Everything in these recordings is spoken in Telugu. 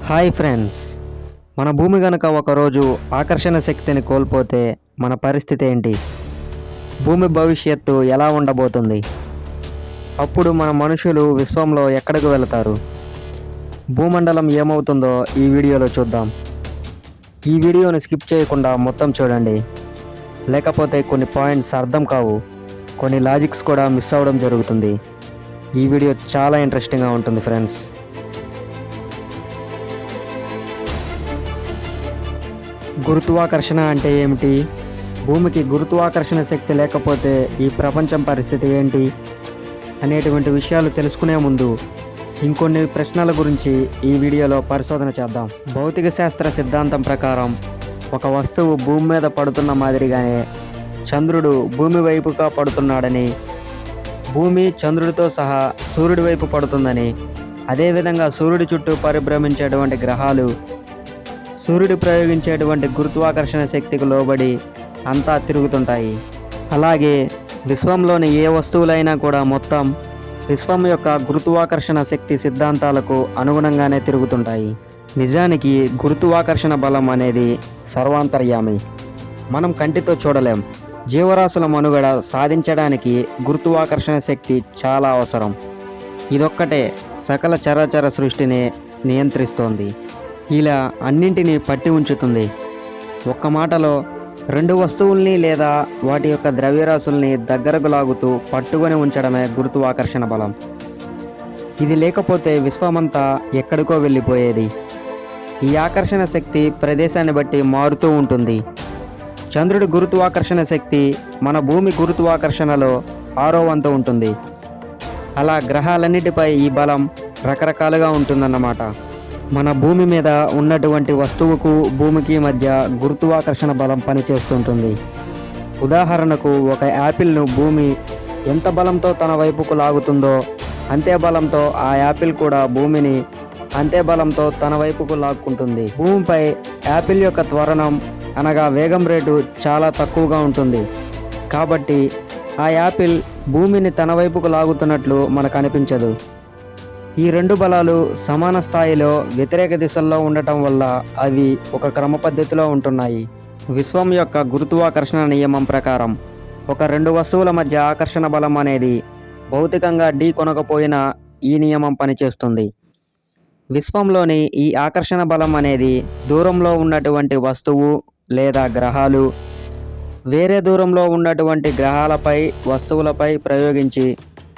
హాయ్ ఫ్రెండ్స్, మన భూమి గనక ఒకరోజు ఆకర్షణ శక్తిని కోల్పోతే మన పరిస్థితి ఏంటి? భూమి భవిష్యత్తు ఎలా ఉండబోతుంది? అప్పుడు మన మనుషులు విశ్వంలో ఎక్కడికి వెళతారు? భూమండలం ఏమవుతుందో ఈ వీడియోలో చూద్దాం. ఈ వీడియోని స్కిప్ చేయకుండా మొత్తం చూడండి, లేకపోతే కొన్ని పాయింట్స్ అర్థం కావు, కొన్ని లాజిక్స్ కూడా మిస్ అవ్వడం జరుగుతుంది. ఈ వీడియో చాలా ఇంట్రెస్టింగ్గా ఉంటుంది ఫ్రెండ్స్. గురుత్వాకర్షణ అంటే ఏమిటి? భూమికి గురుత్వాకర్షణ శక్తి లేకపోతే ఈ ప్రపంచం పరిస్థితి ఏంటి అనేటువంటి విషయాలు తెలుసుకునే ముందు ఇంకొన్ని ప్రశ్నల గురించి ఈ వీడియోలో పరిశోధన చేద్దాం. భౌతిక శాస్త్ర సిద్ధాంతం ప్రకారం ఒక వస్తువు భూమి మీద పడుతున్న మాదిరిగానే చంద్రుడు భూమి వైపుగా పడుతున్నాడని, భూమి చంద్రుడితో సహా సూర్యుడి వైపు పడుతుందని, అదేవిధంగా సూర్యుడి చుట్టూ పరిభ్రమించేటువంటి గ్రహాలు సూర్యుడు ప్రయోగించేటువంటి గురుత్వాకర్షణ శక్తికి లోబడి అంతా తిరుగుతుంటాయి. అలాగే విశ్వంలోని ఏ వస్తువులైనా కూడా మొత్తం విశ్వం యొక్క గురుత్వాకర్షణ శక్తి సిద్ధాంతాలకు అనుగుణంగానే తిరుగుతుంటాయి. నిజానికి గురుత్వాకర్షణ బలం అనేది సర్వాంతర్యామి, మనం కంటితో చూడలేం. జీవరాశుల మనుగడ సాధించడానికి గురుత్వాకర్షణ శక్తి చాలా అవసరం. ఇదొక్కటే సకల చరాచర సృష్టిని నియంత్రిస్తోంది, ఇలా అన్నింటినీ పట్టి ఉంచుతుంది. ఒక్క మాటలో రెండు వస్తువుల్ని లేదా వాటి యొక్క ద్రవ్యరాశుల్ని దగ్గరకు లాగుతూ పట్టుకొని ఉంచడమే గురుత్వాకర్షణ బలం. ఇది లేకపోతే విశ్వమంతా ఎక్కడికో వెళ్ళిపోయేది. ఈ ఆకర్షణ శక్తి ప్రదేశాన్ని బట్టి మారుతూ ఉంటుంది. చంద్రుడి గురుత్వాకర్షణ శక్తి మన భూమి గురుత్వాకర్షణలో 6వ వంతు ఉంటుంది. అలా గ్రహాలన్నిటిపై ఈ బలం రకరకాలుగా ఉంటుందన్నమాట. మన భూమి మీద ఉన్నటువంటి వస్తువుకు భూమికి మధ్య గురుత్వాకర్షణ బలం పనిచేస్తుంటుంది. ఉదాహరణకు ఒక యాపిల్ను భూమి ఎంత బలంతో తన వైపుకు లాగుతుందో అంతే బలంతో ఆ యాపిల్ కూడా భూమిని అంతే బలంతో తన వైపుకు లాక్కుంటుంది. భూమిపై యాపిల్ యొక్క త్వరణం అనగా వేగం రేటు చాలా తక్కువగా ఉంటుంది. కాబట్టి ఆ యాపిల్ భూమిని తన వైపుకు లాగుతున్నట్లు మనకు అనిపించదు. ఈ రెండు బలాలు సమాన స్థాయిలో వ్యతిరేక దిశల్లో ఉండటం వల్ల అవి ఒక క్రమ పద్ధతిలో ఉంటున్నాయి. విశ్వం యొక్క గురుత్వాకర్షణ నియమం ప్రకారం ఒక రెండు వస్తువుల మధ్య ఆకర్షణ బలం అనేది భౌతికంగా ఢీ కొనకపోయినా ఈ నియమం పనిచేస్తుంది. విశ్వంలోని ఈ ఆకర్షణ బలం అనేది దూరంలో ఉన్నటువంటి వస్తువు లేదా గ్రహాలు వేరే దూరంలో ఉన్నటువంటి గ్రహాలపై వస్తువులపై ప్రయోగించి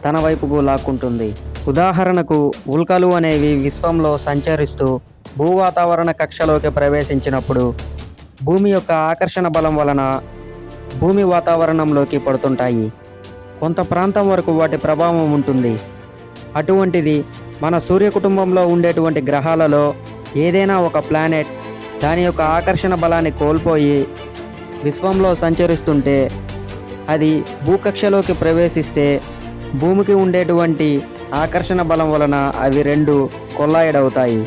తన వైపుకు లాక్కుంటుంది. ఉదాహరణకు ఉల్కలు అనేవి విశ్వంలో సంచరిస్తూ భూవాతావరణ కక్షలోకి ప్రవేశించినప్పుడు భూమి యొక్క ఆకర్షణ బలం వలన భూమి వాతావరణంలోకి పడుతుంటాయి. కొంత ప్రాంతం వరకు వాటి ప్రభావం ఉంటుంది. అటువంటిది మన సూర్య కుటుంబంలో ఉండేటువంటి గ్రహాలలో ఏదైనా ఒక ప్లానెట్ దాని యొక్క ఆకర్షణ బలాన్ని కోల్పోయి విశ్వంలో సంచరిస్తుంటే అది భూకక్షలోకి ప్రవేశిస్తే భూమికి ఉండేటువంటి ఆకర్షణ బలం వలన అవి రెండు కొల్లాయిడ్ అవుతాయి.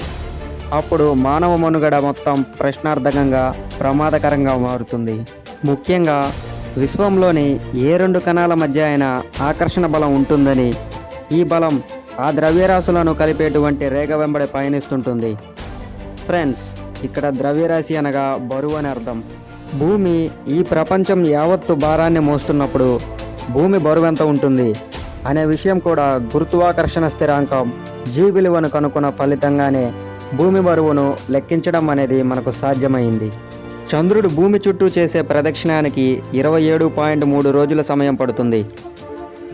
అప్పుడు మానవ మనుగడ మొత్తం ప్రశ్నార్థకంగా ప్రమాదకరంగా మారుతుంది. ముఖ్యంగా విశ్వంలోని ఏ రెండు కణాల మధ్య అయినా ఆకర్షణ బలం ఉంటుందని, ఈ బలం ఆ ద్రవ్యరాశులను కలిపేటువంటి రేఖ వెంబడి పయనిస్తుంటుంది. ఫ్రెండ్స్, ఇక్కడ ద్రవ్యరాశి అనగా బరువు అని అర్థం. భూమి ఈ ప్రపంచం యావత్తు భారాన్ని మోస్తున్నప్పుడు భూమి బరువు ఎంత ఉంటుంది అనే విషయం కూడా గురుత్వాకర్షణ స్థిరాంకం జీ విలువను కనుక్కున్న ఫలితంగానే భూమి బరువును లెక్కించడం అనేది మనకు సాధ్యమైంది. చంద్రుడు భూమి చుట్టూ చేసే ప్రదక్షిణానికి 27.3 రోజుల సమయం పడుతుంది.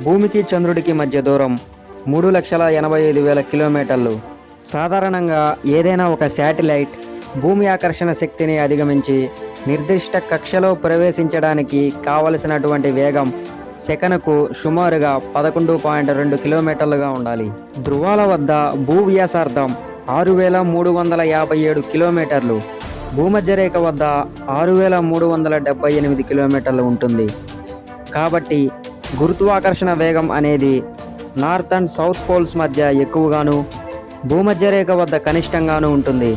భూమికి చంద్రుడికి మధ్య దూరం 3,85,000 కిలోమీటర్లు. సాధారణంగా ఏదైనా ఒక శాటిలైట్ భూమి ఆకర్షణ శక్తిని అధిగమించి నిర్దిష్ట కక్షలో ప్రవేశించడానికి కావలసినటువంటి వేగం సెకనుకు సుమారుగా 11.2 కిలోమీటర్లుగా ఉండాలి. ధృవాల వద్ద భూ వ్యాసార్థం 6,357 కిలోమీటర్లు, భూమధ్యరేఖ వద్ద 6,378 కిలోమీటర్లు ఉంటుంది. కాబట్టి గురుత్వాకర్షణ వేగం అనేది నార్త్ అండ్ సౌత్ పోల్స్ మధ్య ఎక్కువగాను, భూమధ్యరేఖ వద్ద కనిష్టంగాను ఉంటుంది.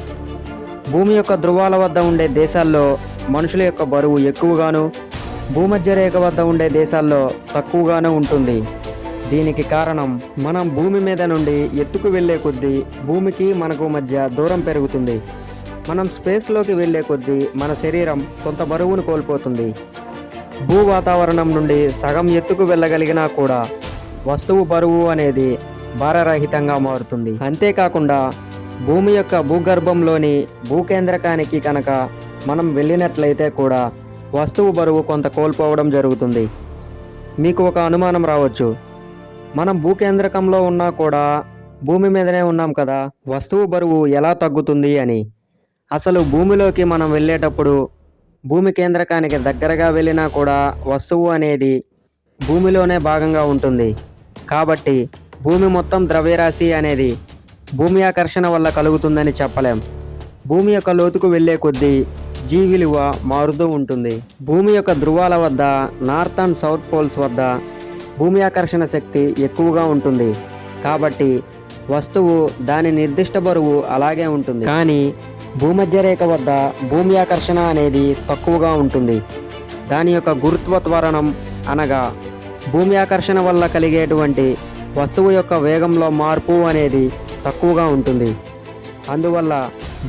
భూమి యొక్క ధృవాల వద్ద ఉండే దేశాల్లో మనుషుల యొక్క బరువు ఎక్కువగాను, భూమధ్యరేఖ వద్ద ఉండే దేశాల్లో తక్కువగానే ఉంటుంది. దీనికి కారణం మనం భూమి మీద నుండి ఎత్తుకు వెళ్ళే కొద్దీ భూమికి మనకు మధ్య దూరం పెరుగుతుంది. మనం స్పేస్లోకి వెళ్ళే కొద్దీ మన శరీరం కొంత బరువును కోల్పోతుంది. భూ వాతావరణం నుండి సగం ఎత్తుకు వెళ్ళగలిగినా కూడా వస్తువు బరువు అనేది భారరహితంగా మారుతుంది. అంతేకాకుండా భూమి యొక్క భూగర్భంలోని భూకేంద్రకానికి కనుక మనం వెళ్ళినట్లయితే కూడా వస్తువు బరువు కొంత కోల్పోవడం జరుగుతుంది. మీకు ఒక అనుమానం రావచ్చు, మనం భూకేంద్రకంలో ఉన్నా కూడా భూమి మీదనే ఉన్నాం కదా, వస్తువు బరువు ఎలా తగ్గుతుంది అని. అసలు భూమిలోకి మనం వెళ్ళేటప్పుడు భూమి కేంద్రకానికి దగ్గరగా వెళ్ళినా కూడా వస్తువు అనేది భూమిలోనే భాగంగా ఉంటుంది. కాబట్టి భూమి మొత్తం ద్రవ్యరాశి అనేది భూమి ఆకర్షణ వల్ల కలుగుతుందని చెప్పలేం. భూమి యొక్క లోతుకు వెళ్ళే కొద్దీ జీ విలువ మారుతూ ఉంటుంది. భూమి యొక్క ధృవాల వద్ద నార్త్ అండ్ సౌత్ పోల్స్ వద్ద భూమి ఆకర్షణ శక్తి ఎక్కువగా ఉంటుంది. కాబట్టి వస్తువు దాని నిర్దిష్ట బరువు అలాగే ఉంటుంది. కానీ భూమధ్య రేఖ వద్ద భూమి ఆకర్షణ అనేది తక్కువగా ఉంటుంది. దాని యొక్క గురుత్వ త్వరణం అనగా భూమి ఆకర్షణ వల్ల కలిగేటువంటి వస్తువు యొక్క వేగంలో మార్పు అనేది తక్కువగా ఉంటుంది. అందువల్ల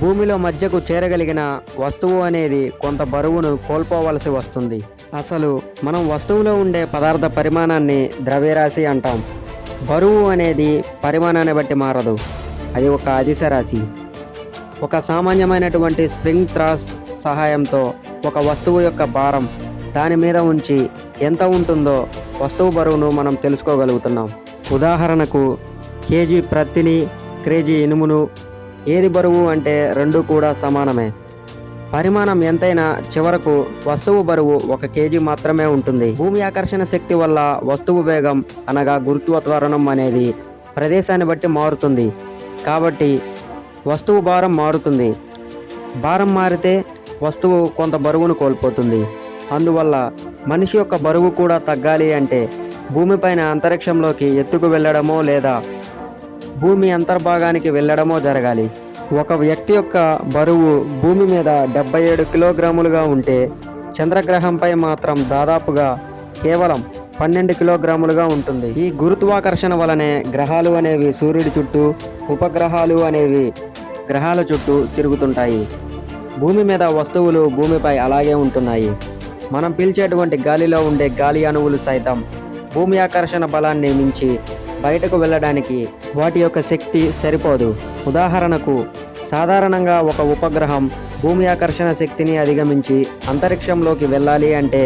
భూమిలో మధ్యకు చేరగలిగిన వస్తువు అనేది కొంత బరువును కోల్పోవలసి వస్తుంది. అసలు మనం వస్తువులో ఉండే పదార్థ పరిమాణాన్ని ద్రవ్యరాశి అంటాం. బరువు అనేది పరిమాణాన్ని బట్టి మారదు, అది ఒక అదిశ రాశి. ఒక సామాన్యమైనటువంటి స్ప్రింగ్ త్రాస్ సహాయంతో ఒక వస్తువు యొక్క భారం దాని మీద ఉంచి ఎంత ఉంటుందో వస్తువు బరువును మనం తెలుసుకోగలుగుతున్నాం. ఉదాహరణకు కేజీ ప్రత్తిని, కేజీ ఇనుమును ఏది బరువు అంటే రెండు కూడా సమానమే. పరిమాణం ఎంతైనా చివరకు వస్తువు బరువు 1 కేజీ మాత్రమే ఉంటుంది. భూమి ఆకర్షణ శక్తి వల్ల వస్తువు వేగం అనగా గురుత్వ త్వరణం అనేది ప్రదేశాన్ని బట్టి మారుతుంది. కాబట్టి వస్తువు భారం మారుతుంది. భారం మారితే వస్తువు కొంత బరువును కోల్పోతుంది. అందువల్ల మనిషి యొక్క బరువు కూడా తగ్గాలి అంటే భూమిపైన అంతరిక్షంలోకి ఎత్తుకు వెళ్ళడమో లేదా భూమి అంతర్భాగానికి వెళ్ళడమో జరగాలి. ఒక వ్యక్తి యొక్క బరువు భూమి మీద 77 కిలోగ్రాములుగా ఉంటే చంద్రగ్రహంపై మాత్రం దాదాపుగా కేవలం 12 కిలోగ్రాములుగా ఉంటుంది. ఈ గురుత్వాకర్షణ వలనే గ్రహాలు అనేవి సూర్యుడి చుట్టూ, ఉపగ్రహాలు అనేవి గ్రహాల చుట్టూ తిరుగుతుంటాయి. భూమి మీద వస్తువులు భూమిపై అలాగే ఉంటున్నాయి. మనం పీల్చేటువంటి గాలిలో ఉండే గాలి అణువులు సైతం భూమి ఆకర్షణ బలాన్ని మించి బయటకు వెళ్ళడానికి వాటి యొక్క శక్తి సరిపోదు. ఉదాహరణకు సాధారణంగా ఒక ఉపగ్రహం భూమి ఆకర్షణ శక్తిని అధిగమించి అంతరిక్షంలోకి వెళ్ళాలి అంటే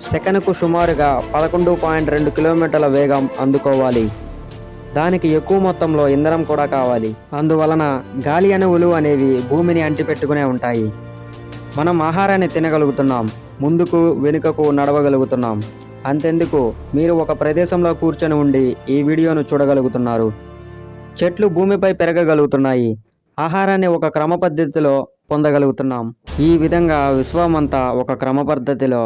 సెకనుకు సుమారుగా 11.2 కిలోమీటర్ల వేగం అందుకోవాలి. దానికి ఎక్కువ మొత్తంలో ఇంధనం కూడా కావాలి. అందువలన గాలి అణువులు అనేవి భూమిని అంటిపెట్టుకునే ఉంటాయి. మనం ఆహారాన్ని తినగలుగుతున్నాం, ముందుకు వెనుకకు నడవగలుగుతున్నాం. అంతెందుకు, మీరు ఒక ప్రదేశంలో కూర్చొని ఉండి ఈ వీడియోను చూడగలుగుతున్నారు. చెట్లు భూమిపై పెరగగలుగుతున్నాయి. ఆహారాన్ని ఒక క్రమ పద్ధతిలో పొందగలుగుతున్నాం. ఈ విధంగా విశ్వమంతా ఒక క్రమ పద్ధతిలో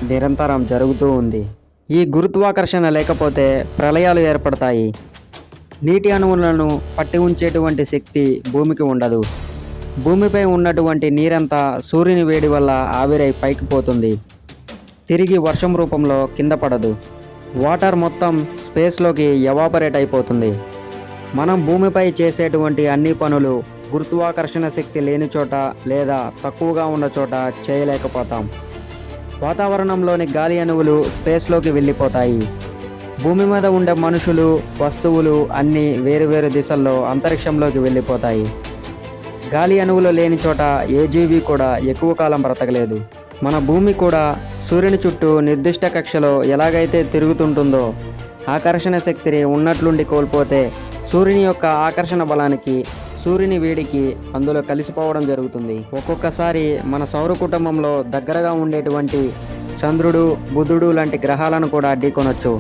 నిరంతరం జరుగుతూ ఉంది. ఈ గురుత్వాకర్షణ లేకపోతే ప్రళయాలు ఏర్పడతాయి. నీటి అణువులను పట్టి ఉంచేటువంటి శక్తి భూమికి ఉండదు. భూమిపై ఉన్నటువంటి నీరంతా సూర్యుని వేడి వల్ల ఆవిరై పైకి పోతుంది, తిరిగి వర్షం రూపంలో కింద పడదు. వాటర్ మొత్తం స్పేస్లోకి ఎవాపరేట్ అయిపోతుంది. మనం భూమిపై చేసేటువంటి అన్ని పనులు గురుత్వాకర్షణ శక్తి లేని చోట లేదా తక్కువగా ఉన్న చోట చేయలేకపోతాం. వాతావరణంలోని గాలి అణువులు స్పేస్లోకి వెళ్ళిపోతాయి. భూమి మీద ఉండే మనుషులు, వస్తువులు అన్నీ వేరువేరు దిశల్లో అంతరిక్షంలోకి వెళ్ళిపోతాయి. గాలి అణువులు లేని చోట ఏ జీవి కూడా ఎక్కువ కాలం బ్రతకలేదు. మన భూమి కూడా సూర్యుని చుట్టూ నిర్దిష్ట కక్షలో ఎలాగైతే తిరుగుతుంటుందో ఆకర్షణ శక్తిని ఉన్నట్లుండి కోల్పోతే సూర్యుని యొక్క ఆకర్షణ బలానికి, సూర్యుని వేడికి అందులో కలిసిపోవడం జరుగుతుంది. ఒక్కొక్కసారి మన సౌర కుటుంబంలో దగ్గరగా ఉండేటువంటి చంద్రుడు, బుధుడు లాంటి గ్రహాలను కూడా ఢీకొనొచ్చు.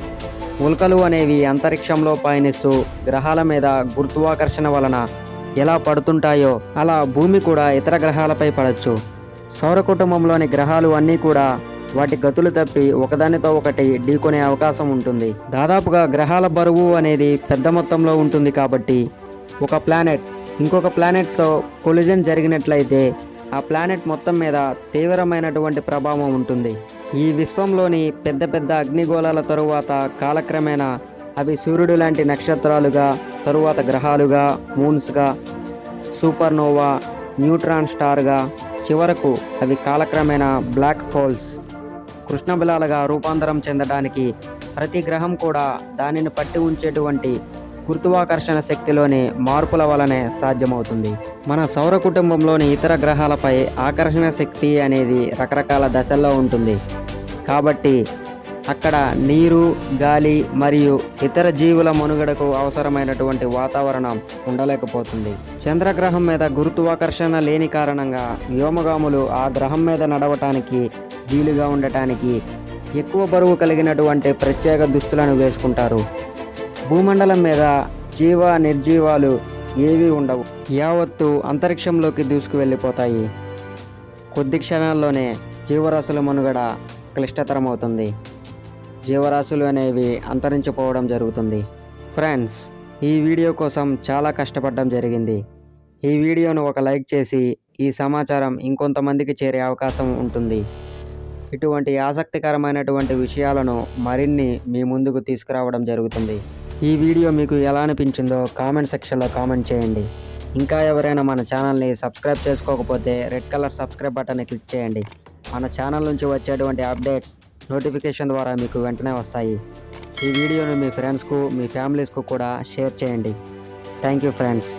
ఉల్కలు అనేవి అంతరిక్షంలో పయనిస్తూ గ్రహాల మీద గురుత్వాకర్షణ వలన ఎలా పడుతుంటాయో అలా భూమి కూడా ఇతర గ్రహాలపై పడవచ్చు. సౌర కుటుంబంలోని గ్రహాలు అన్నీ కూడా వాటి గతులు తప్పి ఒకదానితో ఒకటి ఢీకొనే అవకాశం ఉంటుంది. దాదాపుగా గ్రహాల బరువు అనేది పెద్ద మొత్తంలో ఉంటుంది. కాబట్టి ఒక ప్లానెట్ ఇంకొక ప్లానెట్తో కొలిజన్ జరిగినట్లయితే ఆ ప్లానెట్ మొత్తం మీద తీవ్రమైనటువంటి ప్రభావం ఉంటుంది. ఈ విశ్వంలోని పెద్ద పెద్ద అగ్నిగోళాల తరువాత కాలక్రమేణా అవి సూర్యుడు లాంటి నక్షత్రాలుగా, తరువాత గ్రహాలుగా, మూన్స్గా, సూపర్నోవా, న్యూట్రాన్ స్టార్గా, చివరకు అవి కాలక్రమేణా బ్లాక్ హోల్స్, కృష్ణబిలాలుగా రూపాంతరం చెందడానికి ప్రతి గ్రహం కూడా దానిని పట్టి ఉంచేటువంటి గురుత్వాకర్షణ శక్తిలోని మార్పుల వలనే సాధ్యమవుతుంది. మన సౌర కుటుంబంలోని ఇతర గ్రహాలపై ఆకర్షణ శక్తి అనేది రకరకాల దశల్లో ఉంటుంది. కాబట్టి అక్కడ నీరు, గాలి మరియు ఇతర జీవుల మనుగడకు అవసరమైనటువంటి వాతావరణం ఉండలేకపోతుంది. చంద్రగ్రహం మీద గురుత్వాకర్షణ లేని కారణంగా వ్యోమగాములు ఆ గ్రహం మీద నడవటానికి వీలుగా ఉండటానికి ఎక్కువ బరువు కలిగినటువంటి ప్రత్యేక దుస్తులను వేసుకుంటారు. భూమండలం మీద నిర్జీవాలు ఏవీ ఉండవు. యావత్తు అంతరిక్షంలోకి దూసుకు వెళ్ళిపోతాయి. కొద్ది క్షణాల్లోనే జీవరాశుల మనుగడ క్లిష్టతరమవుతుంది. జీవరాశులు అనేవి అంతరించిపోవడం జరుగుతుంది. ఫ్రెండ్స్, ఈ వీడియో కోసం చాలా కష్టపడడం జరిగింది. ఈ వీడియోను ఒక లైక్ చేసి ఈ సమాచారం ఇంకొంతమందికి చేరే అవకాశం ఉంటుంది. ఇటువంటి ఆసక్తికరమైనటువంటి విషయాలను మరిన్ని మీ ముందుకు తీసుకురావడం జరుగుతుంది. ఈ వీడియో మీకు ఎలా అనిపించిందో కామెంట్ సెక్షన్లో కామెంట్ చేయండి. ఇంకా ఎవరైనా మన ఛానల్ని సబ్స్క్రైబ్ చేసుకోకపోతే రెడ్ కలర్ సబ్స్క్రైబ్ బటన్ని క్లిక్ చేయండి. మన ఛానల్ నుంచి వచ్చేటువంటి అప్డేట్స్ నోటిఫికేషన్ ద్వారా మీకు వెంటనే వస్తాయి. ఈ వీడియోను మీ ఫ్రెండ్స్కు, మీ ఫ్యామిలీస్కు కూడా షేర్ చేయండి. Thank you friends.